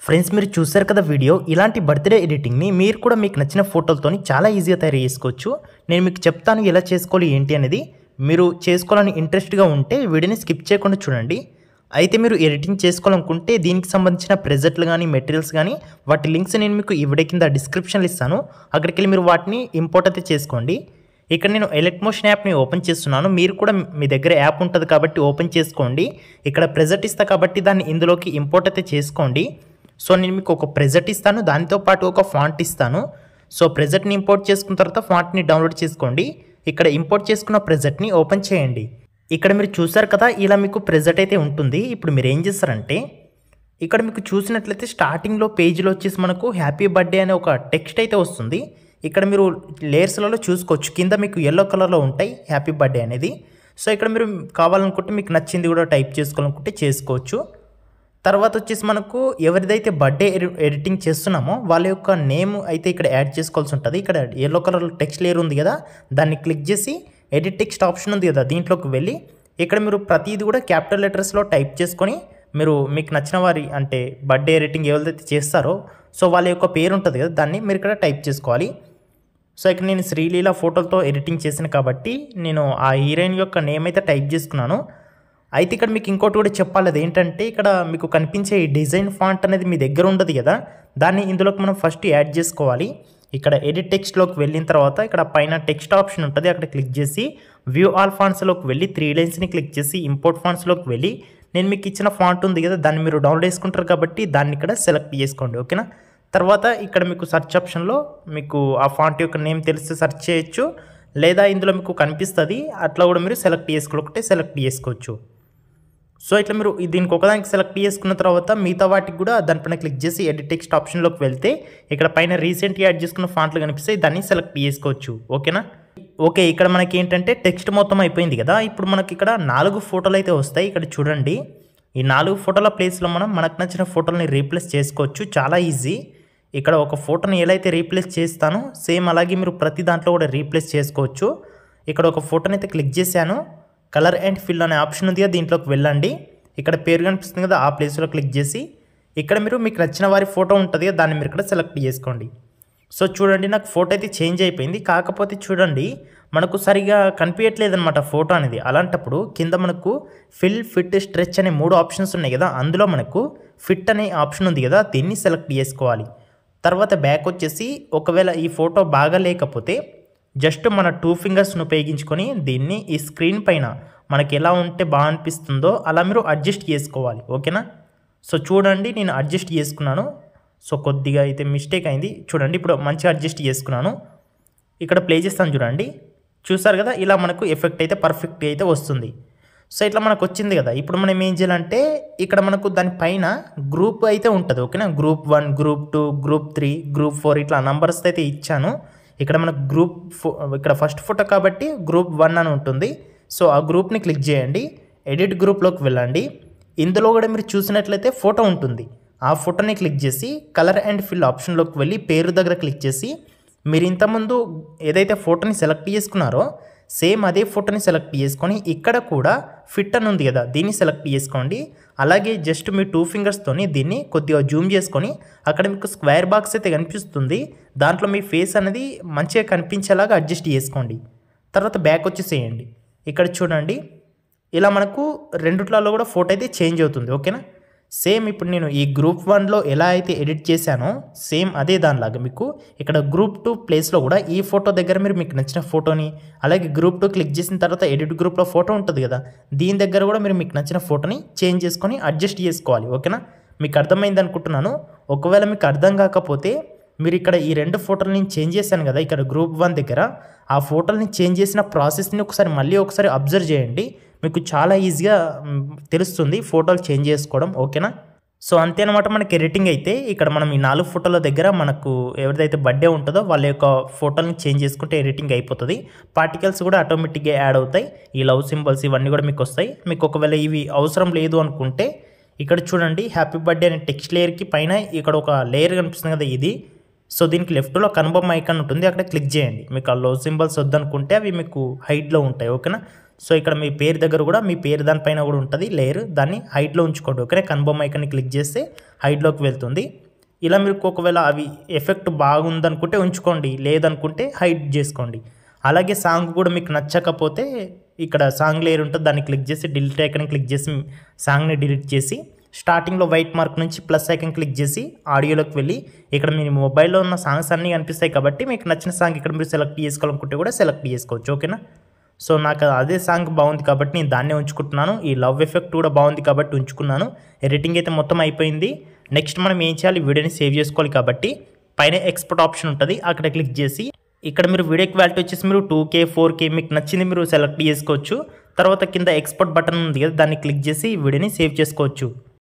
Friends మీరు చూసారు కదా వీడియో. ఇలాంటి బర్త్డే ఎడిటింగ్ని మీరు కూడా మీకు నచ్చిన ఫోటోలతోని చాలా ఈజీగా తయారు చేసుకోవచ్చు. నేను మీకు చెప్తాను ఎలా చేసుకోవాలి ఏంటి అనేది. మీరు చేసుకోవాలని ఇంట్రెస్ట్గా ఉంటే వీడియోని స్కిప్ చేయకుండా చూడండి. అయితే మీరు ఎడిటింగ్ చేసుకోవాలనుకుంటే దీనికి సంబంధించిన ప్రెజెంట్లు కానీ మెటీరియల్స్ కానీ వాటి లింక్స్ నేను మీకు ఈ వీడియో కింద డిస్క్రిప్షన్లో ఇస్తాను. అక్కడికి వెళ్ళి మీరు వాటిని ఇంపోర్ట్ అయితే చేసుకోండి. ఇక్కడ నేను ఎలక్ట్ మోషన్ యాప్ని ఓపెన్ చేస్తున్నాను. మీరు కూడా మీ దగ్గర యాప్ ఉంటుంది కాబట్టి ఓపెన్ చేసుకోండి. ఇక్కడ ప్రెజెంట్ ఇస్తా కాబట్టి దాన్ని ఇందులోకి ఇంపోర్ట్ అయితే చేసుకోండి. సో నేను మీకు ఒక ప్రెజెంట్ ఇస్తాను, దానితో పాటు ఒక ఫాంట్ ఇస్తాను. సో ప్రెజెంట్ని ఇంపోర్ట్ చేసుకున్న తర్వాత ఫాంట్ని డౌన్లోడ్ చేసుకోండి. ఇక్కడ ఇంపోర్ట్ చేసుకున్న ప్రెజెంట్ని ఓపెన్ చేయండి. ఇక్కడ మీరు చూసారు కదా, ఇలా మీకు ప్రెజెంట్ అయితే ఉంటుంది. ఇప్పుడు మీరు ఏం చేస్తారంటే ఇక్కడ మీకు చూసినట్లయితే స్టార్టింగ్లో పేజీలో వచ్చేసి మనకు హ్యాపీ బర్త్డే అనే ఒక టెక్స్ట్ అయితే వస్తుంది. ఇక్కడ మీరు లేయర్స్లలో చూసుకోవచ్చు, కింద మీకు ఎల్లో కలర్లో ఉంటాయి హ్యాపీ బర్త్డే అనేది. సో ఇక్కడ మీరు కావాలనుకుంటే మీకు నచ్చింది కూడా టైప్ చేసుకోవాలనుకుంటే చేసుకోవచ్చు. తర్వాత వచ్చేసి మనకు ఎవరిదైతే బర్త్డే ఎడిటింగ్ చేస్తున్నామో వాళ్ళ యొక్క నేమ్ అయితే ఇక్కడ యాడ్ చేసుకోవాల్సి ఉంటుంది. ఇక్కడ ఎల్లో కలర్ టెక్స్ట్ లేయర్ ఉంది కదా, దాన్ని క్లిక్ చేసి ఎడిట్ టెక్స్ట్ ఆప్షన్ ఉంది కదా, దీంట్లోకి వెళ్ళి ఇక్కడ మీరు ప్రతిదీ కూడా క్యాపిటల్ లెటర్స్లో టైప్ చేసుకొని మీరు మీకు నచ్చిన వారి అంటే బర్త్డే ఎడిటింగ్ ఎవరిదైతే చేస్తారో సో వాళ్ళ యొక్క పేరు ఉంటుంది కదా, దాన్ని మీరు ఇక్కడ టైప్ చేసుకోవాలి. సో ఇక్కడ నేను శ్రీలీల ఫోటోలతో ఎడిటింగ్ చేశాను కాబట్టి నేను ఆ హీరోయిన్ యొక్క నేమ్ అయితే టైప్ చేసుకున్నాను. అయితే ఇక్కడ మీకు ఇంకోటి కూడా చెప్పాలి, అది ఏంటంటే ఇక్కడ మీకు కనిపించే ఈ డిజైన్ ఫాంట్ అనేది మీ దగ్గర ఉండదు కదా, దాన్ని ఇందులోకి మనం ఫస్ట్ యాడ్ చేసుకోవాలి. ఇక్కడ ఎడిట్ టెక్స్ట్లోకి వెళ్ళిన తర్వాత ఇక్కడ పైన టెక్స్ట్ ఆప్షన్ ఉంటుంది, అక్కడ క్లిక్ చేసి వ్యూ ఆల్ ఫాంట్స్లోకి వెళ్ళి 3 లైన్స్ని క్లిక్ చేసి ఇంపోర్ట్ ఫాంట్స్లోకి వెళ్ళి నేను మీకు ఇచ్చిన ఫాంట్ ఉంది కదా, దాన్ని మీరు డౌన్లోడ్ చేసుకుంటారు కాబట్టి దాన్ని ఇక్కడ సెలెక్ట్ చేసుకోండి. ఓకేనా. తర్వాత ఇక్కడ మీకు సెర్చ్ ఆప్షన్లో మీకు ఆ ఫాంట్ యొక్క నేమ్ తెలిస్తే సెర్చ్ చేయొచ్చు, లేదా ఇందులో మీకు కనిపిస్తుంది అట్లా కూడా మీరు సెలెక్ట్ చేసుకోవాలంటే సెలెక్ట్ చేసుకోవచ్చు. సో ఇట్లా మీరు దీనికి ఒకదానికి సెలెక్ట్ చేసుకున్న తర్వాత మిగతా వాటికి కూడా దానిపైన క్లిక్ చేసి ఎడిట్ టెక్స్ట్ ఆప్షన్లోకి వెళ్తే ఇక్కడ పైన రీసెంట్గా యాడ్ చేసుకున్న ఫాంట్లు కనిపిస్తాయి, దాన్ని సెలెక్ట్ చేసుకోవచ్చు. ఓకేనా. ఓకే, ఇక్కడ మనకి ఏంటంటే టెక్స్ట్ మొత్తం అయిపోయింది కదా, ఇప్పుడు మనకి ఇక్కడ 4 ఫోటోలు అయితే వస్తాయి. ఇక్కడ చూడండి, ఈ 4 ఫోటోల ప్లేస్లో మనకు నచ్చిన ఫోటోలని రీప్లేస్ చేసుకోవచ్చు, చాలా ఈజీ. ఇక్కడ ఒక ఫోటోని ఎలా అయితే రీప్లేస్ చేస్తానో సేమ్ అలాగే మీరు ప్రతి దాంట్లో కూడా రీప్లేస్ చేసుకోవచ్చు. ఇక్కడ ఒక ఫోటోని అయితే క్లిక్ చేశాను, కలర్ అండ్ ఫిల్ అనే ఆప్షన్ ఉంది కదా, దీంట్లోకి వెళ్ళండి. ఇక్కడ పేరు కనిపిస్తుంది కదా, ఆ ప్లేస్లో క్లిక్ చేసి ఇక్కడ మీరు మీకు నచ్చిన వారి ఫోటో ఉంటుంది కదా, దాన్ని మీరు ఇక్కడ సెలెక్ట్ చేసుకోండి. సో చూడండి, నాకు ఫోటో అయితే చేంజ్ అయిపోయింది. కాకపోతే చూడండి మనకు సరిగా కనిపించట్లేదు అనమాట ఫోటో అనేది. అలాంటప్పుడు కింద మనకు ఫిల్, ఫిట్, స్ట్రెచ్ అనే 3 ఆప్షన్స్ ఉన్నాయి కదా, అందులో మనకు ఫిట్ అనే ఆప్షన్ ఉంది కదా, దీన్ని సెలెక్ట్ చేసుకోవాలి. తర్వాత బ్యాక్ వచ్చేసి ఒకవేళ ఈ ఫోటో బాగా లేకపోతే జస్ట్ మన 2 ఫింగర్స్ను ఉపయోగించుకొని దీన్ని ఈ స్క్రీన్ పైన మనకి ఎలా ఉంటే బాగా అనిపిస్తుందో అలా మీరు అడ్జస్ట్ చేసుకోవాలి. ఓకేనా. సో చూడండి, నేను అడ్జస్ట్ చేసుకున్నాను. సో కొద్దిగా అయితే మిస్టేక్ అయింది, చూడండి ఇప్పుడు మంచిగా అడ్జస్ట్ చేసుకున్నాను. ఇక్కడ ప్లే చేస్తాను చూడండి, చూసారు కదా, ఇలా మనకు ఎఫెక్ట్ అయితే పర్ఫెక్ట్గా అయితే వస్తుంది. సో ఇట్లా మనకు వచ్చింది కదా, ఇప్పుడు మనం ఏం చేయాలంటే ఇక్కడ మనకు దానిపైన గ్రూప్ అయితే ఉంటుంది. ఓకేనా. గ్రూప్ 1, గ్రూప్ 2, గ్రూప్ 3, గ్రూప్ 4 ఇట్లా నంబర్స్ అయితే ఇచ్చాను. ఇక్కడ మనకు ఇక్కడ ఫస్ట్ ఫోటో కాబట్టి గ్రూప్ 1 అని ఉంటుంది. సో ఆ గ్రూప్ని క్లిక్ చేయండి, ఎడిట్ గ్రూప్లోకి వెళ్ళండి. ఇందులో కూడా మీరు చూసినట్లయితే ఫోటో ఉంటుంది, ఆ ఫోటోని క్లిక్ చేసి కలర్ అండ్ ఫిల్ ఆప్షన్లోకి వెళ్ళి పేరు దగ్గర క్లిక్ చేసి మీరు ఇంతకుముందు ఏదైతే ఫోటోని సెలెక్ట్ చేసుకున్నారో సేమ్ అదే ఫోటోని సెలెక్ట్ చేసుకొని ఇక్కడ కూడా ఫిట్ అని ఉంది కదా, దీన్ని సెలెక్ట్ చేసుకోండి. అలాగే జస్ట్ మీ 2 ఫింగర్స్తోని దీన్ని కొద్దిగా జూమ్ చేసుకొని అక్కడ మీకు స్క్వేర్ బాక్స్ అయితే కనిపిస్తుంది, దాంట్లో మీ ఫేస్ అనేది మంచిగా కనిపించేలాగా అడ్జస్ట్ చేసుకోండి. తర్వాత బ్యాక్ వచ్చేసేయండి. ఇక్కడ చూడండి, ఇలా మనకు రెండిట్లలో కూడా ఫోటో అయితే చేంజ్ అవుతుంది. ఓకేనా. సేమ్ ఇప్పుడు నేను ఈ గ్రూప్ 1లో ఎలా అయితే ఎడిట్ చేశానో సేమ్ అదే దానిలాగా మీకు ఇక్కడ గ్రూప్ 2 ప్లేస్లో కూడా ఈ ఫోటో దగ్గర మీరు మీకు నచ్చిన ఫోటోని, అలాగే గ్రూప్ 2 క్లిక్ చేసిన తర్వాత ఎడిట్ గ్రూప్లో ఫోటో ఉంటుంది కదా, దీని దగ్గర కూడా మీరు మీకు నచ్చిన ఫోటోని చేంజ్ చేసుకొని అడ్జస్ట్ చేసుకోవాలి. ఓకేనా. మీకు అర్థమైంది అనుకుంటున్నాను. ఒకవేళ మీకు అర్థం కాకపోతే మీరు ఇక్కడ ఈ 2 ఫోటోలని చేంజ్ చేశాను కదా, ఇక్కడ గ్రూప్ 1 దగ్గర ఆ ఫోటోలని చేంజ్ చేసిన ప్రాసెస్ని మళ్ళీ ఒకసారి అబ్జర్వ్ చేయండి, మీకు చాలా ఈజీగా తెలుస్తుంది ఫోటోలు చేంజ్ చేసుకోవడం. ఓకేనా. సో అంతే అనమాట మనకి ఎడిటింగ్ అయితే. ఇక్కడ మనం ఈ 4 ఫోటోల దగ్గర మనకు ఎవరిదైతే బర్త్డే ఉంటుందో వాళ్ళ యొక్క ఫోటోని చేంజ్ చేసుకుంటే ఎడిటింగ్ అయిపోతుంది. పార్టికల్స్ కూడా ఆటోమేటిక్గా యాడ్ అవుతాయి, ఈ లవ్ సింబల్స్ ఇవన్నీ కూడా మీకు వస్తాయి. మీకు ఒకవేళ ఇవి అవసరం లేదు అనుకుంటే ఇక్కడ చూడండి, హ్యాపీ బర్త్డే అనే టెక్స్ట్ లేయర్కి పైన ఇక్కడ ఒక లేయర్ కనిపిస్తుంది కదా, ఇది. సో దీనికి లెఫ్ట్లో కనుబొమ్మ ఐకాన్ ఉంటుంది, అక్కడ క్లిక్ చేయండి. మీకు ఆ లవ్ సింబల్స్ వద్దనుకుంటే అవి మీకు హైట్లో ఉంటాయి. ఓకేనా. సో ఇక్కడ మీ పేరు దగ్గర కూడా మీ పేరు దానిపైన కూడా ఉంటుంది లేయర్, దాన్ని హైడ్లో ఉంచుకోండి. ఓకే, కన్ఫర్మ్ ఐకాన్ని క్లిక్ చేస్తే హైడ్లోకి వెళ్తుంది. ఇలా మీరు ఒకవేళ అవి ఎఫెక్ట్ బాగుందనుకుంటే ఉంచుకోండి, లేదనుకుంటే హైడ్ చేసుకోండి. అలాగే సాంగ్ కూడా మీకు నచ్చకపోతే ఇక్కడ సాంగ్ లేయర్ ఉంటుంది, దాన్ని క్లిక్ చేసి డిలీట్ ఐకాన్ని క్లిక్ చేసి సాంగ్ని డిలీట్ చేసి స్టార్టింగ్లో వైట్ మార్క్ నుంచి ప్లస్ ఐకాన్ క్లిక్ చేసి ఆడియోలోకి వెళ్ళి ఇక్కడ మీ మొబైల్లో ఉన్న సాంగ్స్ అన్నీ కనిపిస్తాయి కాబట్టి మీకు నచ్చిన సాంగ్ ఇక్కడ మీరు సెలెక్ట్ చేసుకోవాలనుకుంటే కూడా సెలెక్ట్ చేసుకోవచ్చు. ఓకేనా, సో నాకు అదే సాంగ్ బాగుంది కాబట్టి నేను దాన్నే ఉంచుకుంటున్నాను. ఈ లవ్ ఎఫెక్ట్ కూడా బాగుంది కాబట్టి ఉంచుకున్నాను. ఎడిటింగ్ అయితే మొత్తం అయిపోయింది. నెక్స్ట్ మనం ఏం చేయాలి, వీడియోని సేవ్ చేసుకోవాలి కాబట్టి పైన ఎక్స్పోర్ట్ ఆప్షన్ ఉంటుంది, అక్కడ క్లిక్ చేసి ఇక్కడ మీరు వీడియో క్వాలిటీ వచ్చేసి మీరు 2K 4K మీకు నచ్చింది మీరు సెలెక్ట్ చేసుకోవచ్చు. తర్వాత కింద ఎక్స్పోర్ట్ బటన్ ఉంది కదా, దాన్ని క్లిక్ చేసి వీడియోని సేవ్ చేసుకోవచ్చు.